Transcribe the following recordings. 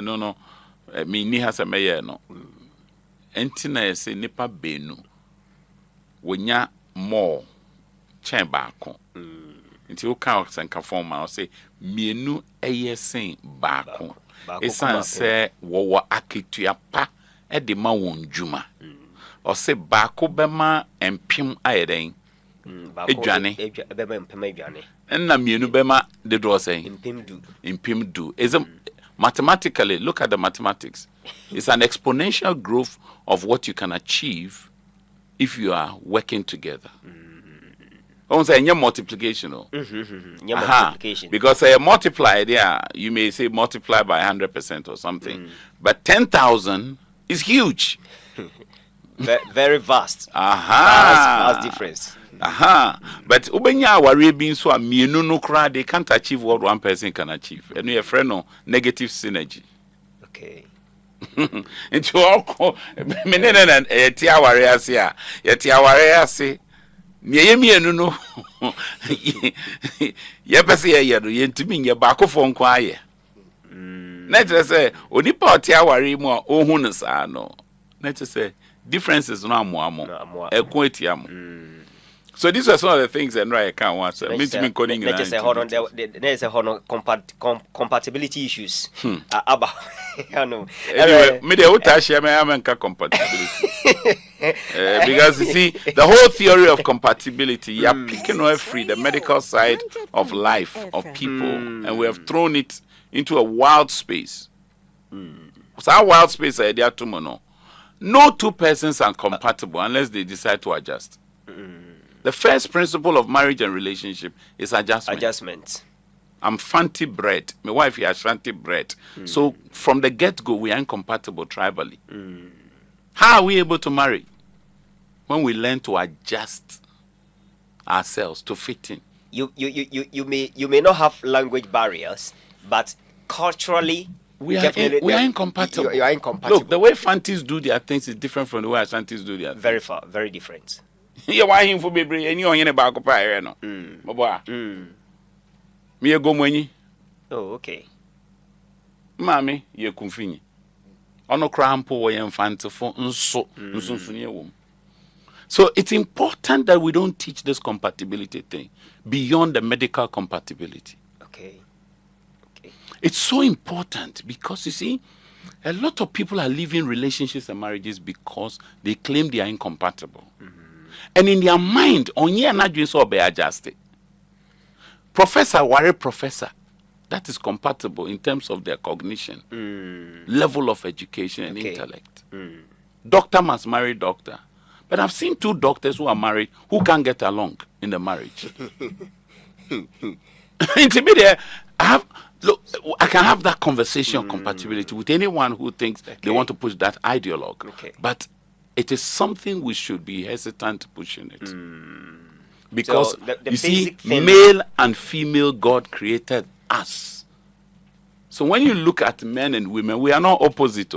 No. Me ni has a mayor no. Entina say nipa benu. Wonya more chen baako. Nti wo kan senka form ma say mienu eye sen baako. Esan say wo akitua pa e de ma won dwuma. O say baako bema empim ayeden. Edwane. Bema empim edwane. Enna mienu bema de do say impim do. Is mathematically, look at the mathematics. It's an exponential growth of what you can achieve if you are working together. Say multiplication. Multiplication. Because multiply there, you may say multiply by 100% or something. But 10,000 is huge. Very vast. Vast difference. But ubenya worry being so a mienu no cry, they can't achieve what one person can achieve. And we are friend no negative synergy. Okay. Into all menene na tia ware ase a tia ware ase nye mienu no ye pese ye do ye ntimi nye ba akofo nko aye na tire say onipa tia ware mu a ohun no sa no na tire say differences no amo ekon etia mo. So these are some of the things that I can't answer. There's a compatibility issues. About anyway, me the whole share me am compatibility. Because you see, the whole theory of compatibility, you are picking away free the medical side of life of people, and we have thrown it into a wild space. So our wild space idea tomorrow. No two persons are compatible unless they decide to adjust. The first principle of marriage and relationship is adjustment. I'm Fanti bred. My wife is Ashanti bred. So from the get-go, we are incompatible tribally. How are we able to marry? When we learn to adjust ourselves to fit in. You may not have language barriers, but culturally we are incompatible. You are incompatible. Look, the way Fantis do their things is different from the way Ashantis do their things. Very different. You why him for baby and you on any back up no. Me go mwenyi. Oh, okay. Mami, ye kumfini. Ono crampo wo yemfante fo nso ne wom. So it's important that we don't teach this compatibility thing beyond the medical compatibility. Okay. It's so important because you see, a lot of people are leaving relationships and marriages because they claim they are incompatible. And in their mind, on year not doing so be adjusted. Professor, that is compatible in terms of their cognition, level of education and intellect. Doctor must marry doctor. But I've seen two doctors who are married who can't get along in the marriage. Intermediate, I can have that conversation compatibility with anyone who thinks they want to push that ideologue. But it is something we should be hesitant pushing it. Because so the you see, male and female, God created us. So when you look at men and women, we are not opposite.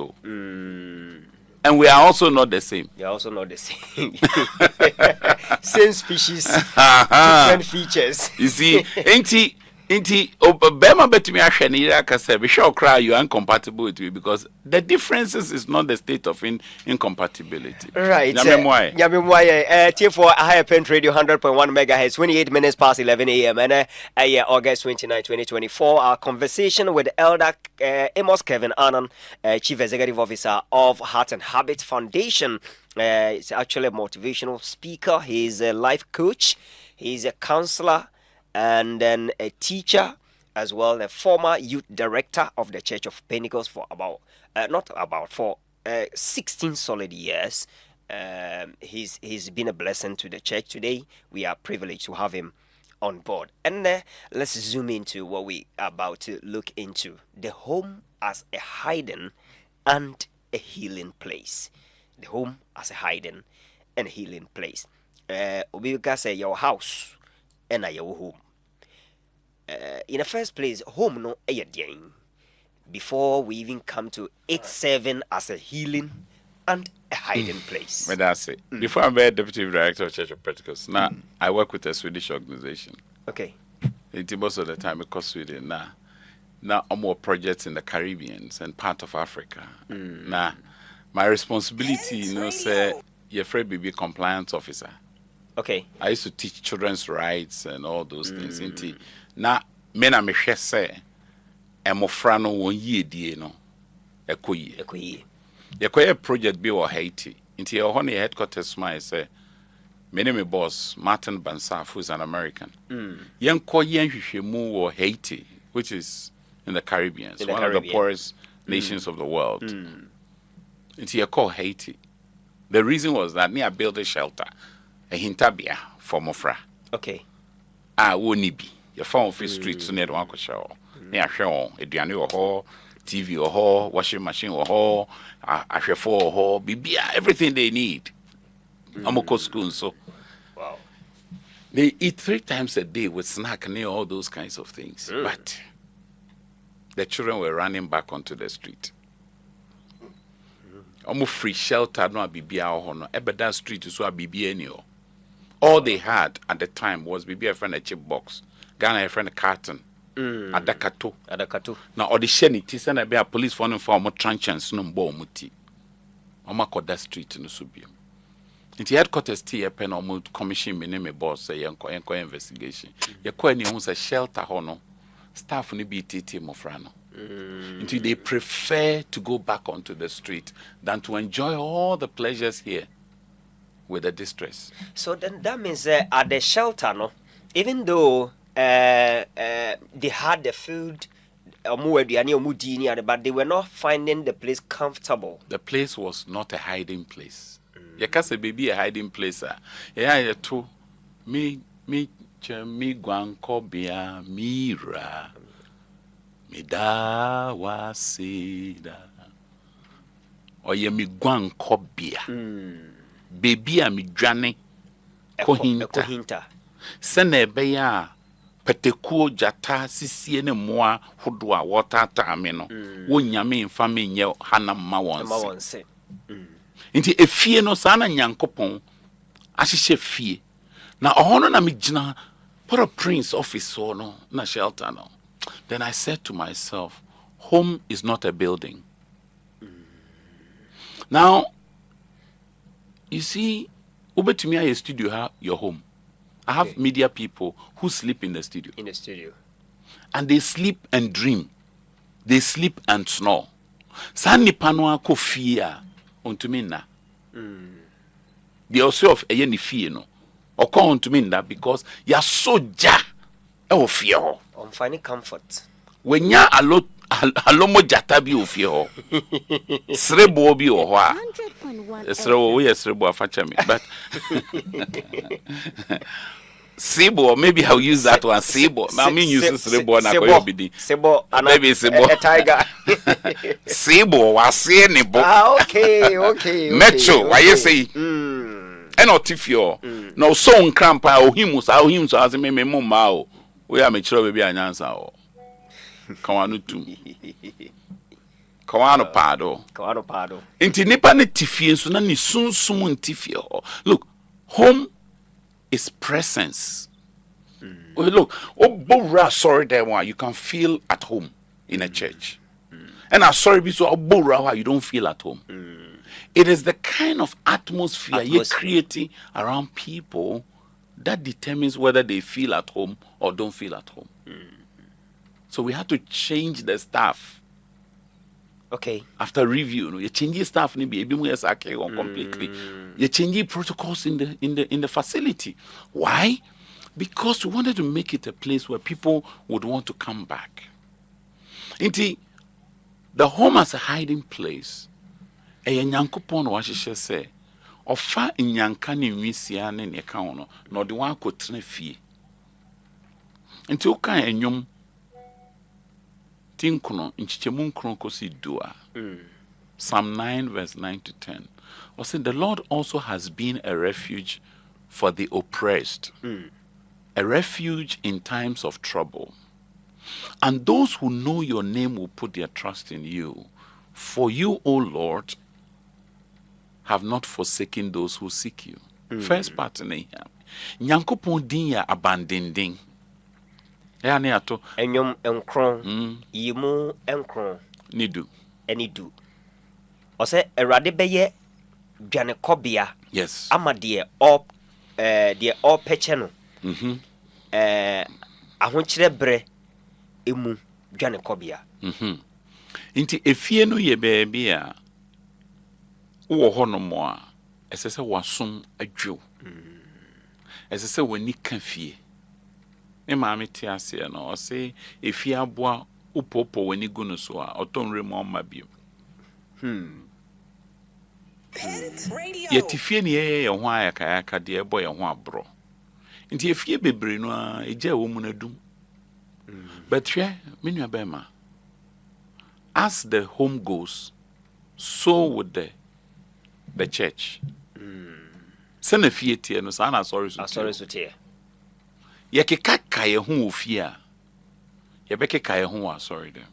And we are also not the same. We are also not the same. Same species, different features. You see, Bema bet me you are incompatible with me because the differences is not the state of incompatibility. Right. T4 Higher Pent Radio 100.1 megahertz, 28 minutes past 11 a.m. and August 29, 2024. Our conversation with Elder Amos Kevin Annan, Chief Executive Officer of Heart and Habit Foundation. He's actually a motivational speaker. He's a life coach. He's a counselor. And then a teacher, as well, a former youth director of the Church of Pentecost for 16 solid years. He's been a blessing to the church. Today, we are privileged to have him on board. And let's zoom into what we are about to look into. The home as a hiding and a healing place. The home as a hiding and a healing place. We can say your house and your home. In the first place, home no ayadien. Before we even come to it serving as a healing and a hiding place. But that's it. Before I'm a deputy director of Church of Pentecost, now I work with a Swedish organization. Okay. Most of the time because Sweden now now more projects in the Caribbean and part of Africa. Now, my responsibility, say, you're afraid to be compliance officer. Okay. I used to teach children's rights and all those things. Now, men are me say, emofrano 1 year die no. Ekoyi. Yekoye project bi or Haiti. Into your honey headquarters, my say. My name is boss Martin Bansaf, who's an American. Yen ko yen hwehwemu or Haiti, which is in the Caribbean. It's one of the poorest nations of the world. Into your call Haiti. The reason was that me I built a shelter, a hintabia for Mofra. Okay. Woni bi. Your phone for streets near one ko show. Me I show eduane ho, TV ho, washing machine ho, ahwefo ho, bibia, everything they need. Amoko school so. Wow. They eat 3 times a day with snack and all those kinds of things. But the children were running back onto the street. Almost free shelter no bibia ho no. Ebeda street so bibia any. All they had at the time was bibia friend a chip box. Ghana a friend a carton. Adakato. Now all the sheni ti send a police phone for mo tranchants no mbo muti. Omako that street no subio. Into headquarters tea pen or commission me name boss say yanko investigation. Yakwa ni hu say shelter hono staff ni be TT mofrano. Until they prefer to go back onto the street than to enjoy all the pleasures here with the distress. So then that means at the shelter, no, even though they had the food, but they were not finding the place comfortable. The place was not a hiding place. You can't say baby a hiding place. Yeah, too. Me guankobia mira. Da wasida oye mi guankobia baby a mi dwane kohinta sene ebeya petekuo jata sisie ne moa hodo a wotata me no wonyame mfa me nye hanam ma wonse nti efie no sana nyankopon ahihye fie na ohono na mi gina for a prince office no na shelter no. Then I said to myself, home is not a building. Now, you see, over to me, I studio have your home. I have media people who sleep in the studio. And they sleep and dream. They sleep and snore. Sani panwa ko fear unto me na. They also of a yeni fear no. Or call unto me na because you are so ja. Oh fear. I'm finding comfort. When ya alomo jata bi ofie srebo bi o ho a srebo we srebo afacha me but sebo maybe I'll use that one sebo I mean use srebo na ko yobidi sebo maybe sebo a tiger sebo wase ne bo okay metro why you say eno tifio no so nkrampa ohimu so as me mma o we am chiro baby anyansa o kawanu tum kawanu pado inti nipa ne tifie so na ni sunsum ntifie ho look home is presence look obora sorry there one you can feel at home in a church and I sorry be so obora you don't feel at home it is the kind of atmosphere you're creating around people that determines whether they feel at home or don't feel at home. So we had to change the staff. Okay. After review, you change the staff completely. You change protocols in the facility. Why? Because we wanted to make it a place where people would want to come back. Inti, the home as a hiding place. Nyankopon wahyehyɛ sɛ ɔfa nyanka ne nwisia ne ne ka no na ɔde wan akɔtena fie nti wo kan enwom tinkono nchichemu nkron kosi dua Psalm 9 verse 9 to 10 was said the Lord also has been a refuge for the oppressed a refuge in times of trouble and those who know your name will put their trust in you for you O Lord have not forsaken those who seek you. First part in here. Nyankopon din ya abandending. ya ne ato enyom enkron yimu enkron nidu eni du ose erade beye dwane kobia yes ama de all peche no ahonkyere bre emu dwane kobia nti efie no ye baabi a wo ho no mo a esese wasom adwo esese wani ka fie ne maame te ase no o se efie aboa upopo wani gu no so a otonre mo ma bio yeti fie ne ye ho ayaka de ebo ye ho abro nti efie bebre no a eja wo mu na dum but hwe menua bema as the home goes so would the church sana fie tie no sana sorry so tie ye keka ye ho ofie a ye bekeka ye ho sorry dem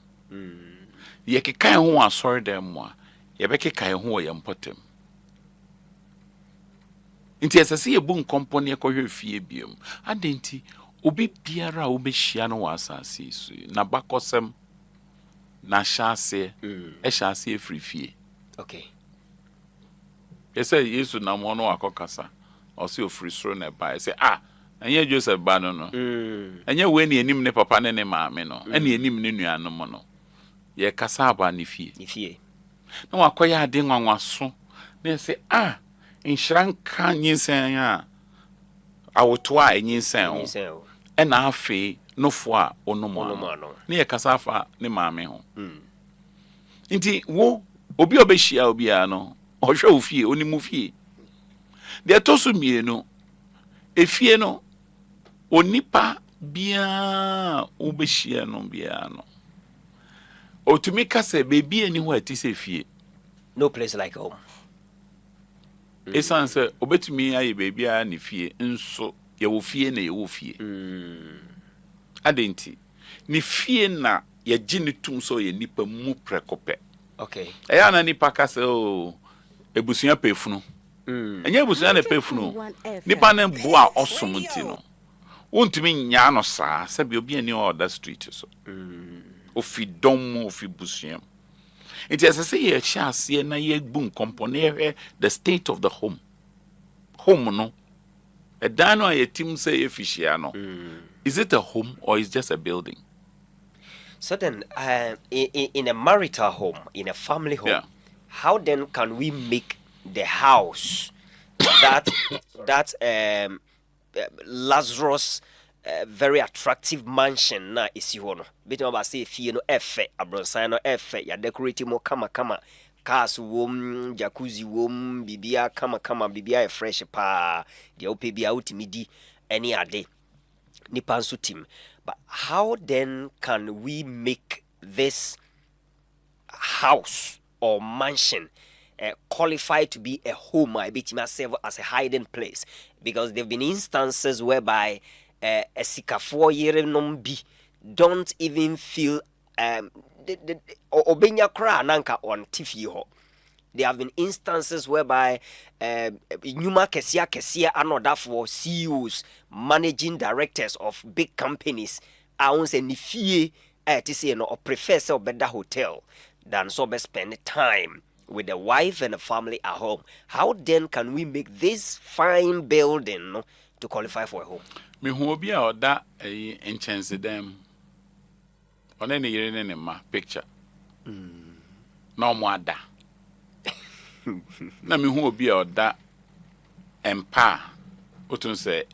ye keka ye ho sorry dem mo a ye bekeka ye ho ye mpotem nti esese ye bu nkompo ne ekohwe fie biem adenti obi biara obehia no wasase su na bakosem na shase shase frifie okay yesa Yesu na mo no akokasa o se ofri soro na ba say enye Joseph ba no enye we ne anim ne papa ne ne maame no ene anim ne nuanom no ye kasa aba ne fie na wakoya ade nwanwaso na say inshranka nyinsen a awoto a nyinsen o ena afi nofo a onomo no na ye kasa afa ne maame ho nti wo obi obehia obi a no ohwe ofie onimu fie de tosu mienu efie no onipa bia obehia no bia no otumi kase bebi ani ho atise fie no place like home esan se obetumi aye bebi a ne fie nso ye wo fie na ye wo fie adenti ne fie na ye gine tum so ye nipa mu prekope okay eya na nipa kase ebusua pefunu enye ebusua na pefunu nipa na bo a osom nti no wontumi nya no saa se bi obi ani o that street so ofi dom ofi busua it is say ye chase na ye bu nkompo na the state of the home no edan no ye tim say ye fishia no is it a home or is just a building? So then in a marital home, in a family home, how then can we make the house that Lazarus very attractive mansion na isi ho no bit about say fie no efe abronsan no efe ya decorate mo kama cars wom jacuzzi wom bibia kama bibia fresh pa de ope bia utimi di any ade nipa nso tim. But how then can we make this house or mansion qualify to be a home? I bet myself as a hiding place, because there have been instances whereby a sikafo yere nombi don't even feel obenya kra nanka on tifi ho. There have been instances whereby Numa Kesia another for CEOs, managing directors of big companies, owns and fee to say no or prefers a better hotel than so be spend time with the wife and the family at home. How then can we make this fine building to qualify for a home? Me who be a that in chance them on any year in my picture. No more da. Na me who be a that empa otun say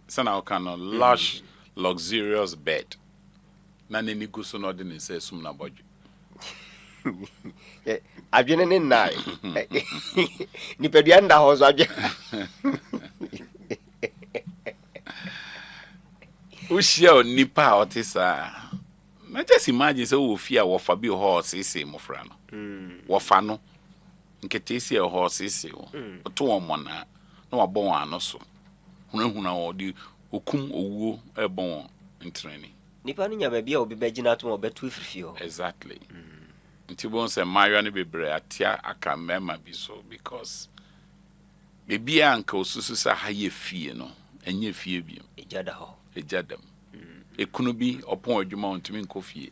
sana okano lush luxurious bed. Na neni go so no de say sum na boju. Adwene ne nai. Ni pedua nda ho so adwe. Ushia nipa otisa. Na just imagine say wo fia wo fa bi ho sisi mofra no. Wo fa no nketesi e ho sisi wo. To wo mona na wa bon ano so. Hunahuna wo di okum owuo e bon ntrani. Nipa no nya ba bia obi begina to obetu frifio. Exactly. Nti bon say Mario ne bebre atia aka mema bi so because bebia anka osusu sa ha ye fie no enye fie bi ejada ho ejadam ekunu bi ɔpɔn adwuma ɔntumi nkɔ fie